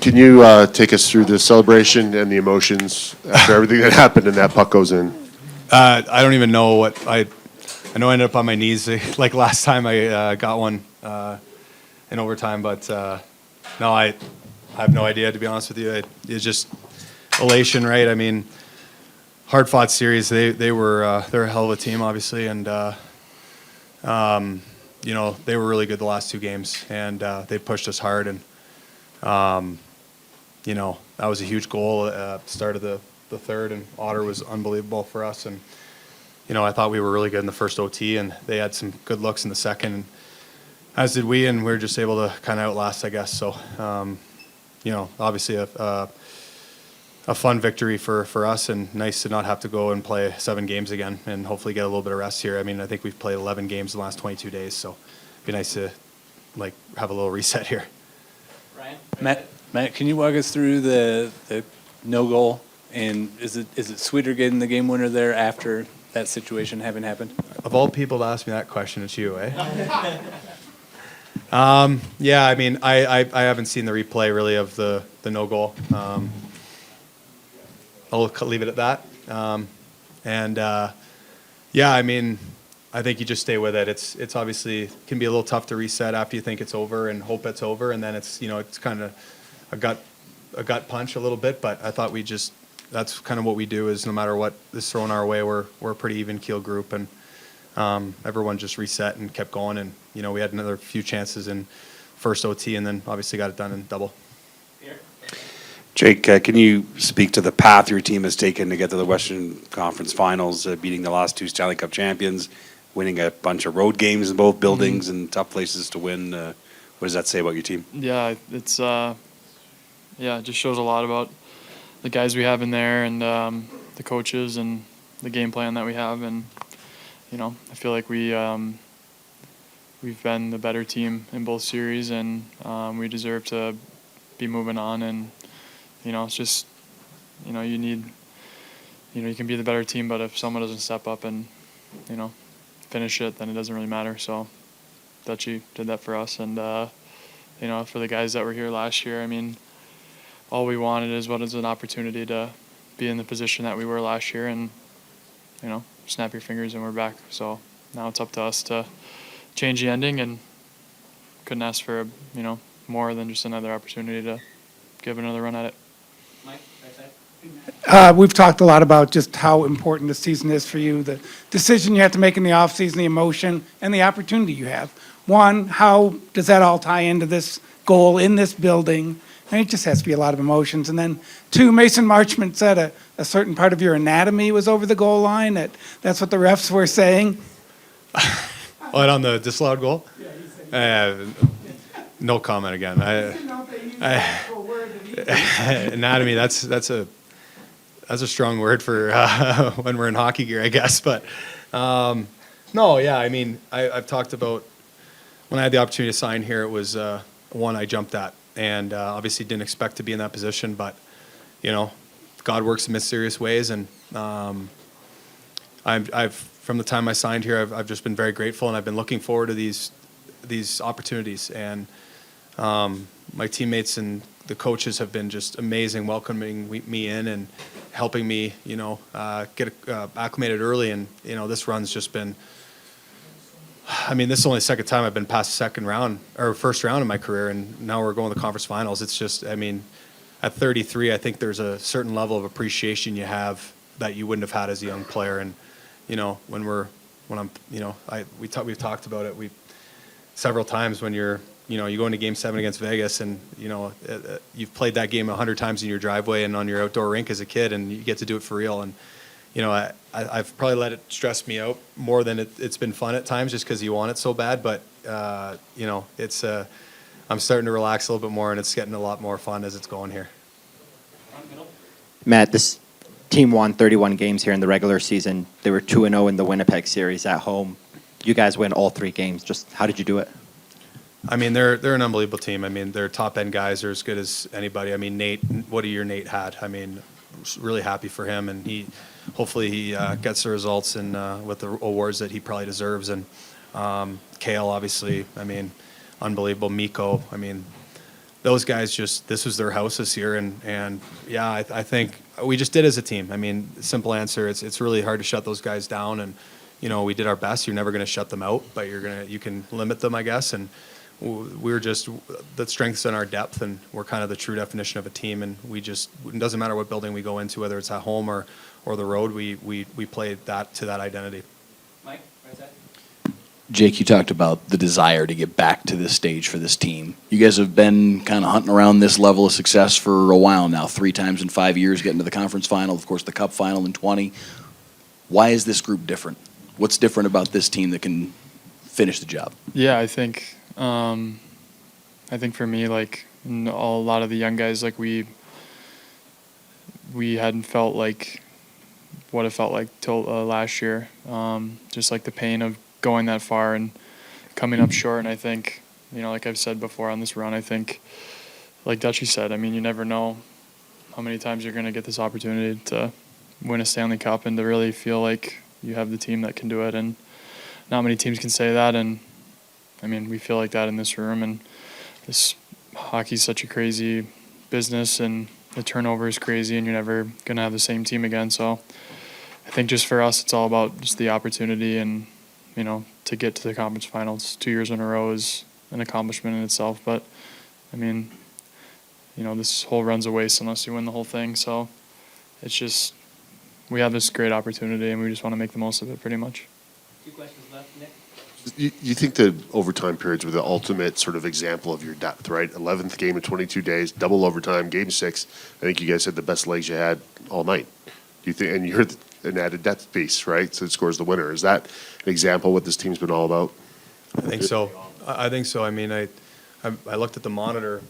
can you take us through the celebration and the emotions after everything that happened and that puck goes in? I don't even know what I know. I ended up on my knees like last time I got one in overtime, but no, I have no idea, to be honest with you. It's just elation, right? I mean, hard fought series. They're a hell of a team, obviously, and they were really good the last two games, and they pushed us hard, and that was a huge goal at the start of the third, and Otter was unbelievable for us, and I thought we were really good in the first OT, and they had some good looks in the second, and as did we, and we were just able to kind of outlast, I guess. So, obviously a fun victory for us, and nice to not have to go and play 7 games again, and hopefully get a little bit of rest here. I mean, I think we've played 11 games in the last 22 days, so it'd be nice to have a little reset here. Ryan? Matt, can you walk us through the no goal, and is it sweeter getting the game winner there after that situation having happened? Of all people to ask me that question, it's you, eh? Yeah, I mean, I haven't seen the replay really of the no goal. I'll leave it at that. Yeah, I mean, I think you just stay with it. It's obviously can be a little tough to reset after you think it's over and hope it's over, and then it's kind of a gut punch a little bit. But I thought that's kind of what we do is no matter what is thrown our way, we're a pretty even keel group, and everyone just reset and kept going, and we had another few chances in first OT, and then obviously got it done in double. Jake, can you speak to the path your team has taken to get to the Western Conference Finals, beating the last 2 Stanley Cup champions, winning a bunch of road games in both buildings and tough places to win? What does that say about your team? Yeah, it's it just shows a lot about the guys we have in there, and the coaches, and the game plan that we have, and I feel like we've been the better team in both series, and we deserve to be moving on, and it's just you need you can be the better team, but if someone doesn't step up and finish it, then it doesn't really matter. So Dutchie did that for us, and for the guys that were here last year, I mean, all we wanted is an opportunity to be in the position that we were last year, and snap your fingers and we're back. So now it's up to us to change the ending, and couldn't ask for more than just another opportunity to give another run at it. Mike, right side. We've talked a lot about just how important the season is for you, the decision you have to make in the offseason, the emotion, and the opportunity you have. One, how does that all tie into this goal in this building? And it just has to be a lot of emotions. And then 2, Mason Marchment said a certain part of your anatomy was over the goal line. That's what the refs were saying. What, on the disallowed goal? Yeah, no comment again. Anatomy, that's a strong word for when we're in hockey gear, I guess. But no, yeah, I mean, I've talked about when I had the opportunity to sign here, it was one I jumped at, and obviously didn't expect to be in that position, but God works in mysterious ways, and I've from the time I signed here, I've just been very grateful, and I've been looking forward to these opportunities, and my teammates and the coaches have been just amazing, welcoming me in and helping me, get acclimated early. And this run's just been. I mean, this is only the second time I've been past first round in my career, and now we're going to the conference finals. It's just, I mean, at 33, I think there's a certain level of appreciation you have that you wouldn't have had as a young player. And we've talked about it. Several times when you go into Game 7 against Vegas, and you've played that game 100 times in your driveway and on your outdoor rink as a kid, and you get to do it for real. And I've probably let it stress me out more than it's been fun at times, just because you want it so bad. But it's I'm starting to relax a little bit more, and it's getting a lot more fun as it's going here. Matt, this team won 31 games here in the regular season. They were 2-0 in the Winnipeg series at home. You guys win all 3 games. Just how did you do it? I mean, they're an unbelievable team. I mean, their top end guys are as good as anybody. I mean, what a year Nate had. I mean, really happy for him, and hopefully he gets the results and with the awards that he probably deserves. And Kale, obviously, I mean, unbelievable. Mikko, I mean, those guys just, this was their house this year, and yeah, I think we just did as a team. I mean, simple answer, it's really hard to shut those guys down, and we did our best. You're never going to shut them out, but you can limit them, I guess, and we're just, the strength's in our depth, and we're kind of the true definition of a team, and it doesn't matter what building we go into, whether it's at home or the road, we play that to that identity. Mike, right side. Jake, you talked about the desire to get back to this stage for this team. You guys have been kind of hunting around this level of success for a while now, 3 times in 5 years, getting to the conference final, of course, the cup final in 20. Why is this group different? What's different about this team that can finish the job? Yeah, I think for me, like a lot of the young guys, like we hadn't felt like what it felt like till last year. Just like the pain of going that far and coming up short. And I think, like I've said before on this run, I think, like Dutchie said, I mean, you never know how many times you're going to get this opportunity to win a Stanley Cup and to really feel like you have the team that can do it. And not many teams can say that. And I mean, we feel like that in this room. And this hockey's such a crazy business, and the turnover is crazy, and you're never going to have the same team again. So I think just for us, it's all about just the opportunity, and to get to the conference finals 2 years in a row is an accomplishment in itself. But I mean, this whole run's a waste unless you win the whole thing. So it's just, we have this great opportunity, and we just want to make the most of it, pretty much. 2 questions left, Nick. You think the overtime periods were the ultimate sort of example of your depth, right? 11th game in 22 days, double overtime, game 6. I think you guys had the best legs you had all night. Do you think? And you're an added depth piece, right? So it scores the winner. Is that an example of what this team's been all about? I think so. I think so. I mean, I looked at the monitor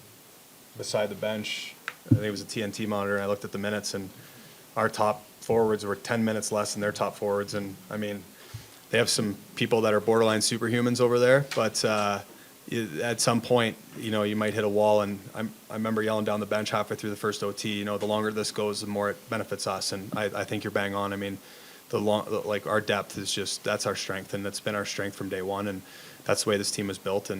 beside the bench. I think it was a TNT monitor, and I looked at the minutes, and our top forwards were 10 minutes less than their top forwards. And I mean, they have some people that are borderline superhumans over there, but at some point, you might hit a wall. And I remember yelling down the bench halfway through the first OT, the longer this goes, the more it benefits us. And I think you're bang on. I mean, our depth is just, that's our strength, and it's been our strength from day one, and that's the way this team was built.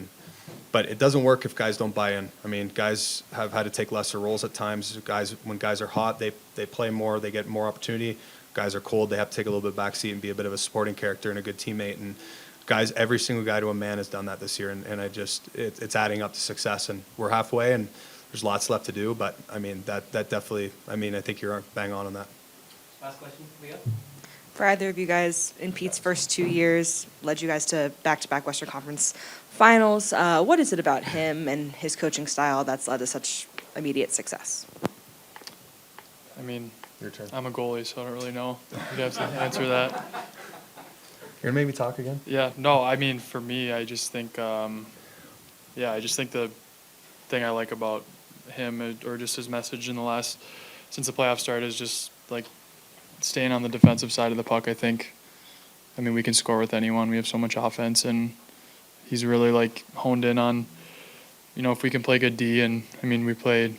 But it doesn't work if guys don't buy in. I mean, guys have had to take lesser roles at times. When guys are hot, they play more, they get more opportunity. Guys are cold, they have to take a little bit backseat and be a bit of a supporting character and a good teammate. And guys, every single guy to a man has done that this year, and it's adding up to success. And we're halfway, and there's lots left to do. But I mean, that definitely, I mean, I think you're bang on that. Last question, Leah. For either of you guys, in Pete's first 2 years, led you guys to back-to-back Western Conference finals. What is it about him and his coaching style that's led to such immediate success? I mean, Your turn. I'm a goalie, so I don't really know. You'd have to answer that. You're gonna make me talk again? Yeah, no, I mean, for me, I just think, I just think the thing I like about him, or just his message since the playoffs started, is just like staying on the defensive side of the puck. I mean, we can score with anyone. We have so much offense, and he's really like honed in on, if we can play good D, and I mean, we played,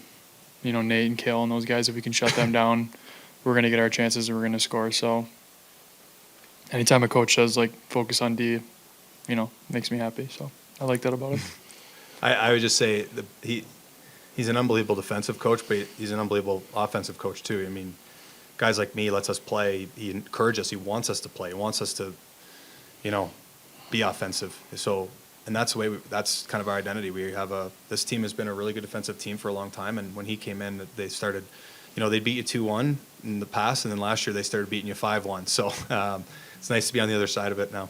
Nate and Kale and those guys, if we can shut them down, we're going to get our chances and we're going to score. So anytime a coach says, like, focus on D, makes me happy. So I like that about him. I would just say he's an unbelievable defensive coach, but he's an unbelievable offensive coach too. I mean, guys like me lets us play. He encourages us. He wants us to play. He wants us to, be offensive. So, and that's the way. That's kind of our identity. This team has been a really good defensive team for a long time. And when he came in, they started, they beat you 2-1 in the past, and then last year they started beating you 5-1. So it's nice to be on the other side of it now.